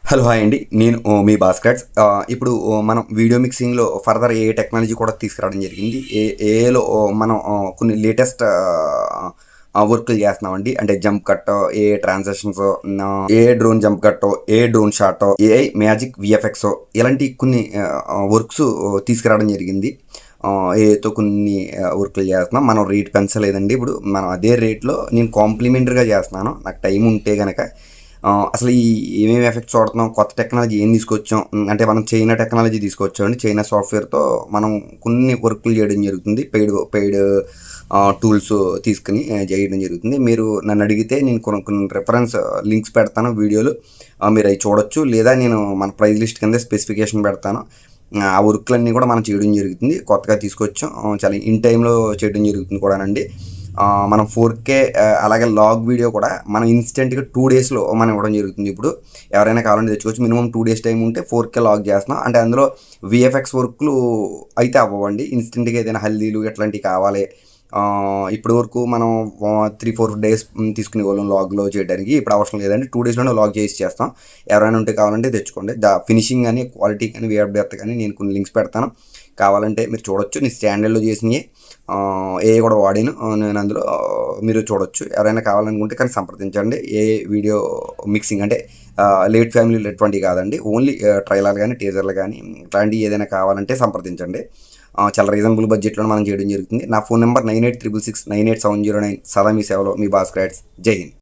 Hello hi అండి. నేను మీ భాస్కర్. ఇప్పుడు మనం వీడియో మిక్సింగ్లో ఫర్దర్ ఏ టెక్నాలజీ కూడా తీసుకురావడం జరిగింది. ఏలో మనం కొన్ని లేటెస్ట్ వర్క్లు చేస్తున్నామండి. అంటే జంప్ కట్, ఏ ట్రాన్సాక్షన్స్, ఏ డ్రోన్ జంప్ కట్, ఏ drone shot, AI magic VFX, ఇలాంటి కొన్ని వర్క్స్ తీసుకురావడం జరిగింది. ఏతో కొన్ని వర్క్లు చేస్తున్నాం. మనం రేట్ పెంచలేదండి. ఇప్పుడు మనం అదే రేట్లో నేను కాంప్లిమెంటరీగా చేస్తున్నాను. నాకు టైం ఉంటే కనుక అసలు ఏమేమి ఎఫెక్ట్స్ వాడుతున్నాం, కొత్త టెక్నాలజీ ఏం తీసుకొచ్చాం, అంటే మనం చైనా టెక్నాలజీ తీసుకొచ్చామండి. చైనా సాఫ్ట్వేర్తో మనం కొన్ని వర్కులు చేయడం జరుగుతుంది. పెయిడ్ టూల్స్ తీసుకుని చేయడం జరుగుతుంది. మీరు నన్ను అడిగితే నేను కొన్ని రెఫరెన్స్ లింక్స్ పెడతాను వీడియోలు, మీరు అవి చూడొచ్చు. లేదా నేను మన ప్రైజ్ లిస్ట్ కింద స్పెసిఫికేషన్ పెడతాను. ఆ వర్క్లన్నీ కూడా మనం చేయడం జరుగుతుంది. కొత్తగా తీసుకొచ్చాం, చాలా ఇన్ టైంలో చేయడం జరుగుతుంది కూడానండి. మనం 4K అలాగే లాగ్ వీడియో కూడా మనం ఇన్స్టెంట్గా 2 డేస్లో మనం ఇవ్వడం జరుగుతుంది. ఇప్పుడు ఎవరైనా కావాలంటే తెచ్చుకోవచ్చు. మినిమం 2 డేస్ టైం ఉంటే 4K లాగ్ చేస్తున్నాం. అంటే అందులో విఎఫ్ఎక్స్ వర్క్లు అయితే అవ్వండి. ఇన్స్టెంట్గా ఏదైనా హల్దీలు ఇట్లాంటివి కావాలి. ఇప్పటి వరకు మనం 3-4 డేస్ తీసుకునే వాళ్ళం లాగ్లో చేయడానికి. ఇప్పుడు అవసరం లేదండి, 2 డేస్లోనే లాగ్ చేసి చేస్తాం. ఎవరైనా ఉంటే కావాలంటే తెచ్చుకోండి. ఫినిషింగ్ కానీ, క్వాలిటీ కానీ, వేవ్ డెప్త్ కానీ నేను కొన్ని లింక్స్ పెడతాను, కావాలంటే మీరు చూడొచ్చు. నేను స్టాండర్డ్లో చేసినవి ఏ కూడా వాడాను నేను అందులో, మీరు చూడొచ్చు. ఎవరైనా కావాలనుకుంటే కానీ సంప్రదించండి. ఏ వీడియో మిక్సింగ్ అంటే లేట్ ఫ్యామిలీలో ఎటువంటివి కాదండి, ఓన్లీ ట్రైలర్ కానీ, టీజర్లు కానీ ఇట్లాంటివి ఏదైనా కావాలంటే సంప్రదించండి. చాలా రీజనబుల్ బడ్జెట్లో మనం చేయడం జరుగుతుంది. నా ఫోన్ నెంబర్ 9866698709. సదా మీ సేవలో మీ భాస్కర్. జై హింద్.